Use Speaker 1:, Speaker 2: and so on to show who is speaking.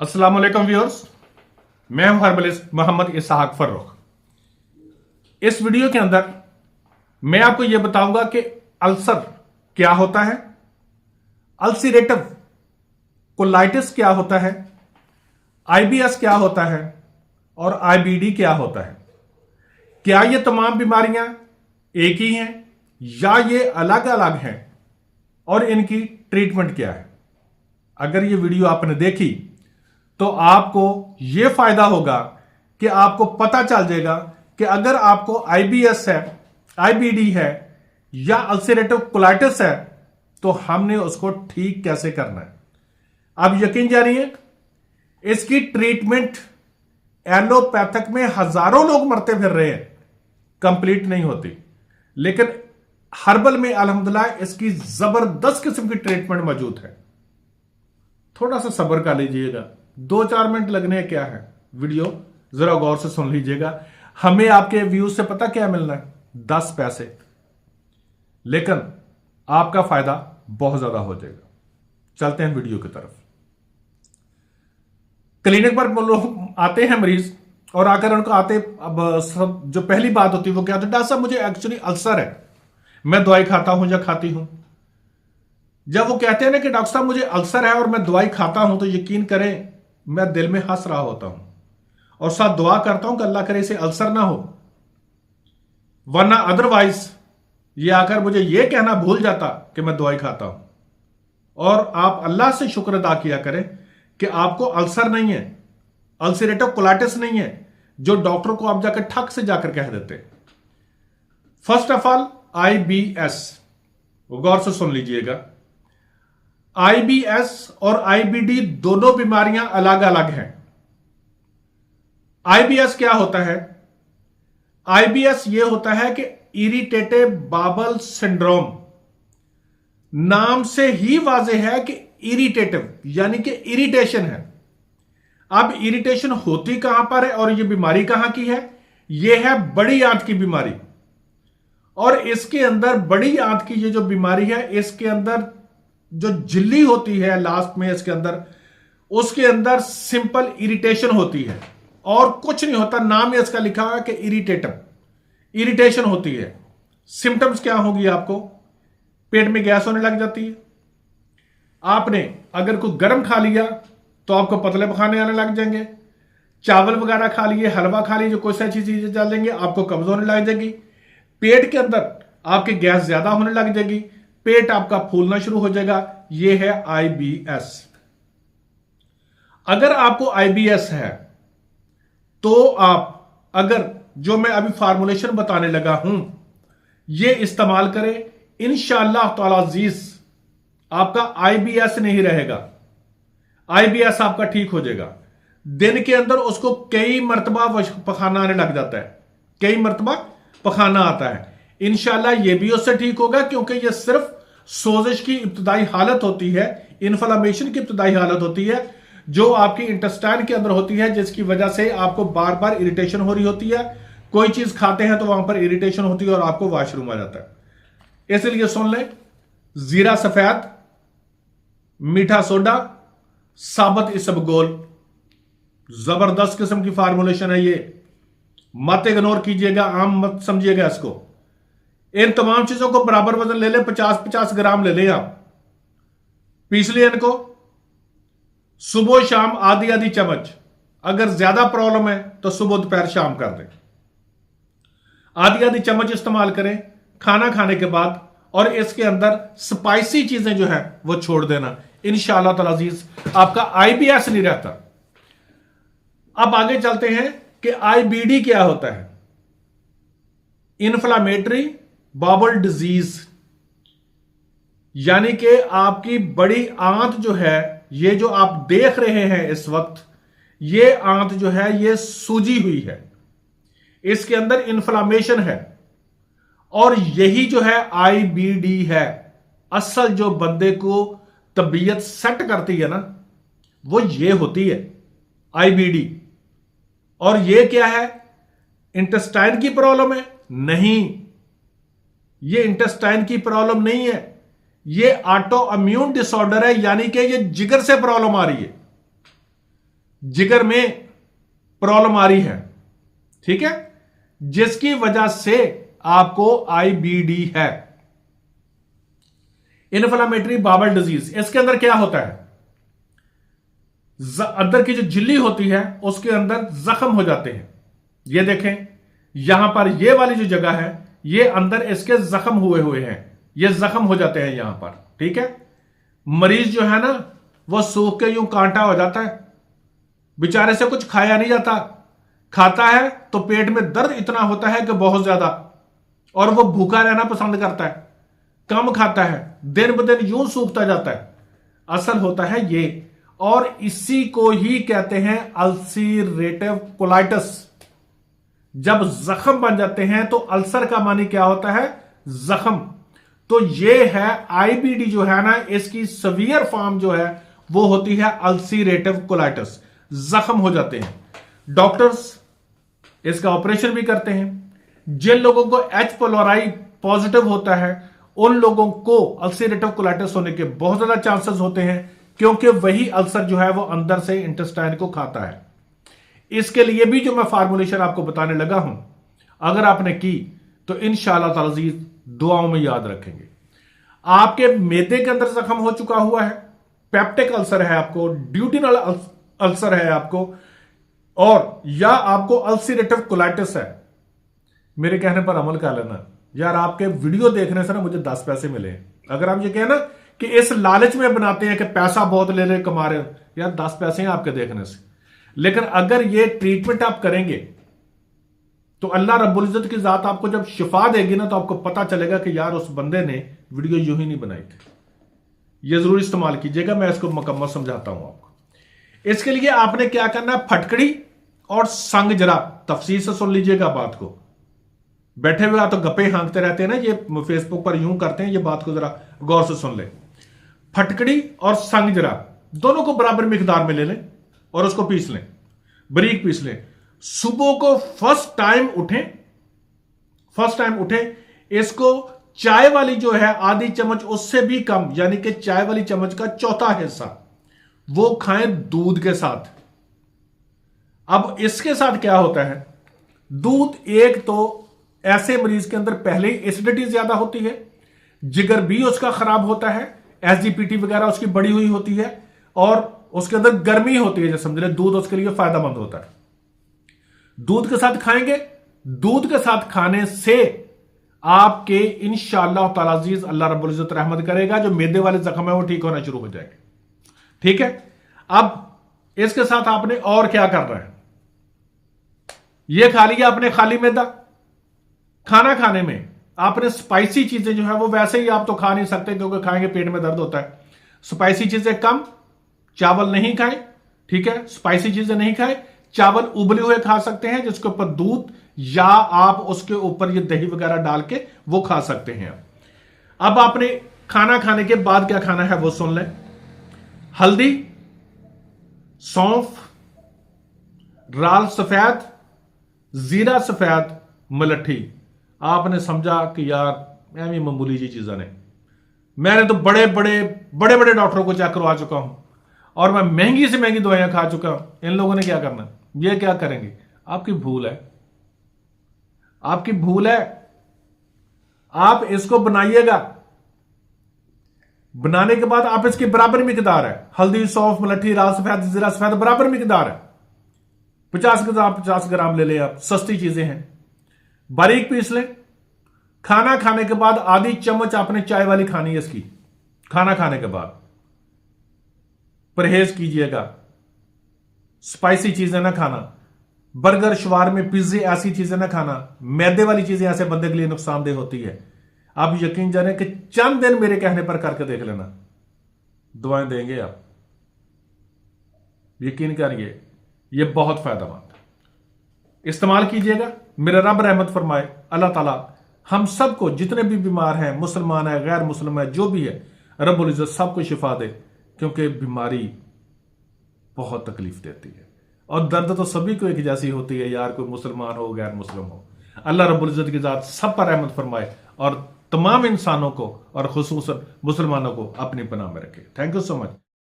Speaker 1: अस्सलाम वालेकुम व्यूअर्स, मैं हूं हर्बलिस्ट मोहम्मद इसहाक फर्रुख। इस वीडियो के अंदर मैं आपको यह बताऊंगा कि अल्सर क्या होता है, अल्सरेटिव कोलाइटिस क्या होता है, आईबीएस क्या होता है और आईबीडी क्या होता है। क्या ये तमाम बीमारियां एक ही हैं या ये अलग अलग हैं और इनकी ट्रीटमेंट क्या है। अगर ये वीडियो आपने देखी तो आपको यह फायदा होगा कि आपको पता चल जाएगा कि अगर आपको आईबीएस है, आईबीडी है या अल्सरेटिव कोलाइटिस है तो हमने उसको ठीक कैसे करना है। अब यकीन जानिए, इसकी ट्रीटमेंट एलोपैथिक में हजारों लोग मरते फिर रहे हैं, कंप्लीट नहीं होती, लेकिन हर्बल में अल्हम्दुलिल्लाह इसकी जबरदस्त किस्म की ट्रीटमेंट मौजूद है। थोड़ा सा सब्र कर लीजिएगा, 2-4 मिनट लगने क्या है, वीडियो जरा गौर से सुन लीजिएगा। हमें आपके व्यूज से पता क्या मिलना है, 10 पैसे, लेकिन आपका फायदा बहुत ज्यादा हो जाएगा। चलते हैं वीडियो की तरफ। क्लिनिक पर लोग आते हैं मरीज, और आकर उनको आते अब सब जो पहली बात होती है वो क्या होती है, डॉक्टर साहब मुझे एक्चुअली अल्सर है, मैं दवाई खाता हूं या खाती हूं। जब वो कहते हैं ना कि डॉक्टर साहब मुझे अल्सर है और मैं दवाई खाता हूं, तो यकीन करें मैं दिल में हंस रहा होता हूं और साथ दुआ करता हूं कि अल्लाह करे इसे अल्सर ना हो, वरना अदरवाइज ये आकर मुझे ये कहना भूल जाता कि मैं दवाई खाता हूं। और आप अल्लाह से शुक्र अदा किया करें कि आपको अल्सर नहीं है, अल्सरेटिव कोलाइटिस नहीं है, जो डॉक्टर को आप जाकर ठक से जाकर कह देते। फर्स्ट ऑफ ऑल आईबीएस, गौर से सुन लीजिएगा। आईबीएस और आईबीडी दोनों बीमारियां अलग अलग हैं। आईबीएस क्या होता है? आईबीएस यह होता है कि इरिटेटिव बावल सिंड्रोम, नाम से ही वाज़ेह है कि इरिटेटिव यानी कि इरिटेशन है। अब इरिटेशन होती कहां पर है और यह बीमारी कहां की है? यह है बड़ी आंत की बीमारी, और इसके अंदर बड़ी आंत की ये जो बीमारी है, इसके अंदर जो झिल्ली होती है लास्ट में इसके अंदर, उसके अंदर सिंपल इरिटेशन होती है और कुछ नहीं होता। नाम में इसका लिखा हुआ है कि इरिटेटिव, इरिटेशन होती है। सिम्टम्स क्या होगी आपको? पेट में गैस होने लग जाती है। आपने अगर कोई गर्म खा लिया तो आपको पतले पखाने आने लग जाएंगे। चावल वगैरह खा लिए, हलवा खा लिए, जो कोई सी अच्छी चीजें चल देंगे, आपको कब्ज होने लग जाएगी। पेट के अंदर आपकी गैस ज्यादा होने लग जाएगी, पेट आपका फूलना शुरू हो जाएगा। यह है आईबीएस। अगर आपको आईबीएस है तो आप अगर जो मैं अभी फार्मूलेशन बताने लगा हूं यह इस्तेमाल करें, इंशाअल्लाह तआला अजीज आपका आईबीएस नहीं रहेगा, आईबीएस आपका ठीक हो जाएगा। दिन के अंदर उसको कई मरतबा पखाना आने लग जाता है, कई मरतबा पखाना आता है। इंशाअल्लाह यह भी उससे ठीक होगा, क्योंकि यह सिर्फ सोजिश की इब्तदाई हालत होती है, इन्फ्लेमेशन की इब्तदाई हालत होती है जो आपकी इंटेस्टाइन के अंदर होती है, जिसकी वजह से आपको बार बार इरिटेशन हो रही होती है। कोई चीज खाते हैं तो वहां पर इरिटेशन होती है और आपको वॉशरूम आ जाता है। इसलिए सुन लें, जीरा सफेद, मीठा सोडा, साबुत इसबगोल, जबरदस्त किस्म की फार्मूलेशन है ये, मत इग्नोर कीजिएगा, आम मत समझिएगा इसको। इन तमाम चीजों को बराबर वजन ले लें, 50-50 ग्राम ले लें आप, पीस लिया इनको, सुबह शाम आधी आधी चम्मच। अगर ज्यादा प्रॉब्लम है तो सुबह दोपहर शाम कर दें, आधी आधी चम्मच इस्तेमाल करें खाना खाने के बाद, और इसके अंदर स्पाइसी चीजें जो है वो छोड़ देना। इंशाअल्लाह ताला अजीज आपका आईबीएस नहीं रहता। अब आगे चलते हैं कि आईबीडी क्या होता है। इन्फ्लामेटरी बाउल डिजीज, यानी कि आपकी बड़ी आंत जो है, ये जो आप देख रहे हैं इस वक्त, ये आंत जो है ये सूजी हुई है, इसके अंदर इन्फ्लामेशन है, और यही जो है आईबीडी है। असल जो बंदे को तबीयत सेट करती है ना, वो ये होती है आईबीडी। और ये क्या है? इंटेस्टाइन की प्रॉब्लम है? नहीं, ये इंटेस्टाइन की प्रॉब्लम नहीं है, ये ऑटो इम्यून डिसऑर्डर है, यानी कि ये जिगर से प्रॉब्लम आ रही है। जिगर में प्रॉब्लम आ रही है, ठीक है, जिसकी वजह से आपको आईबीडी है, इन्फ्लामेटरी बाउल डिजीज। इसके अंदर क्या होता है, अंदर की जो झिल्ली होती है उसके अंदर जख्म हो जाते हैं। ये देखें यहां पर ये वाली जो जगह है, ये अंदर इसके जख्म हुए हैं, ये जख्म हो जाते हैं यहां पर, ठीक है। मरीज जो है ना वो सूख के यूं कांटा हो जाता है, बेचारे से कुछ खाया नहीं जाता, खाता है तो पेट में दर्द इतना होता है कि बहुत ज्यादा, और वो भूखा रहना पसंद करता है, कम खाता है, दिन ब दिन यूं सूखता जाता है। असल होता है ये, और इसी को ही कहते हैं अल्सरेटिव कोलाइटिस। जब जख्म बन जाते हैं तो अल्सर का मानी क्या होता है, जख्म। तो ये है आईबीडी जो है ना, इसकी सवियर फॉर्म जो है वो होती है अल्सरेटिव कोलाइटिस, जख्म हो जाते हैं। डॉक्टर्स इसका ऑपरेशन भी करते हैं। जिन लोगों को एच पीलोराई पॉजिटिव होता है उन लोगों को अल्सरेटिव कोलाइटिस होने के बहुत ज्यादा चांसेस होते हैं, क्योंकि वही अल्सर जो है वो अंदर से इंटेस्टाइन को खाता है। इसके लिए भी जो मैं फार्मूलेशन आपको बताने लगा हूं, अगर आपने की तो इंशाअल्लाह ताला अज़ीज़ दुआओं में याद रखेंगे। आपके मैदे के अंदर जख्म हो चुका हुआ है, पेप्टिक अल्सर है आपको, ड्यूटिनल अल्सर है आपको, और या आपको अल्सरेटिव कोलाइटिस है, मेरे कहने पर अमल कर लेना यार। आपके वीडियो देखने से ना मुझे 10 पैसे मिले। अगर आप ये कहना कि इस लालच में बनाते हैं कि पैसा बहुत ले रहे कमा रहे, यार 10 पैसे हैं आपके देखने से, लेकिन अगर ये ट्रीटमेंट आप करेंगे तो अल्लाह रब्बुल इज्जत की जात आपको जब शिफा देगी ना, तो आपको पता चलेगा कि यार उस बंदे ने वीडियो यूं ही नहीं बनाई थी। ये जरूर इस्तेमाल कीजिएगा, मैं इसको मुकम्मल समझाता हूं आपको। इसके लिए आपने क्या करना है, फटकड़ी और संग, जरा तफसील से सुन लीजिएगा बात को। बैठे हुए आप तो गप्पे हाँकते रहते हैं ना, ये फेसबुक पर यूं करते हैं, ये बात को जरा गौर से सुन ले। फटकड़ी और संग जरा दोनों को बराबर मिकदार में ले लें और उसको पीस लें, बारीक पीस लें। सुबह को फर्स्ट टाइम उठें, इसको चाय वाली जो है आधी चम्मच उससे भी कम, यानी कि चाय वाली चम्मच का चौथा हिस्सा वो खाएं दूध के साथ। अब इसके साथ क्या होता है, दूध एक तो ऐसे मरीज के अंदर पहले ही एसिडिटी ज्यादा होती है, जिगर भी उसका खराब होता है, एसजीपीटी वगैरह उसकी बढ़ी हुई होती है, और उसके अंदर गर्मी होती है, जैसे समझ लें दूध उसके लिए फायदेमंद होता है। दूध के साथ खाएंगे, दूध के साथ खाने से आपके इंशाअल्लाह ताला अज़ीज़ अल्लाह रब्बुल इज्जत रहमत करेगा, जो मैदे वाले जख्म है वो ठीक होना शुरू हो जाएंगे, ठीक है। अब इसके साथ आपने और क्या करना है, ये खा लिया आपने खाली मैदा। खाना खाने में आपने स्पाइसी चीजें जो है वो वैसे ही आप तो खा नहीं सकते, क्योंकि खाएंगे पेट में दर्द होता है। स्पाइसी चीजें कम, चावल नहीं खाएं, ठीक है, स्पाइसी चीजें नहीं खाएं। चावल उबले हुए खा सकते हैं, जिसके ऊपर दूध या आप उसके ऊपर ये दही वगैरह डाल के वो खा सकते हैं। अब आपने खाना खाने के बाद क्या खाना है वो सुन लें। हल्दी, सौंफ, राल सफेद, जीरा सफेद, मलट्ठी। आपने समझा कि यार ऐसी मामूली जी चीजें ने, मैंने तो बड़े बड़े डॉक्टरों को चेक करवा चुका हूं और मैं महंगी से महंगी दवाइयां खा चुका हूं। इन लोगों ने क्या करना, ये क्या करेंगे? आपकी भूल है, आपकी भूल है। आप इसको बनाइएगा, बनाने के बाद आप इसकी बराबर मिकदार है, हल्दी, सौंफ, मलट्ठी, राल सफेद, जीरा सफेद बराबर मिकदार है। 50 ग्राम ले लें आप, सस्ती चीजें हैं, बारीक पीस लें। खाना खाने के बाद आधी चम्मच आपने चाय वाली खानी है इसकी, खाना खाने के बाद। परहेज कीजिएगा, स्पाइसी चीजें ना खाना, बर्गर, शवारमे, पिज्जे ऐसी चीजें ना खाना। मैदे वाली चीजें ऐसे बंदे के लिए नुकसानदेह होती है। आप यकीन जाने कि चंद दिन मेरे कहने पर करके देख लेना, दुआएं देंगे आप, यकीन करिए, ये बहुत फायदेमंद। इस्तेमाल कीजिएगा, मेरा रब रहमत फरमाए। अल्लाह ताला हम सबको, जितने भी बीमार हैं, मुसलमान है, गैर मुस्लिम है, जो भी है, रब्बुल इज्जत सबको शिफा दे, क्योंकि बीमारी बहुत तकलीफ देती है और दर्द तो सभी को एक जैसी होती है यार, कोई मुसलमान हो गैर मुस्लिम हो। अल्लाह रब्बुल इज्जत की जात सब पर रहमत फरमाए और तमाम इंसानों को और खुसूसन मुसलमानों को अपनी पनाह में रखे। Thank you so much.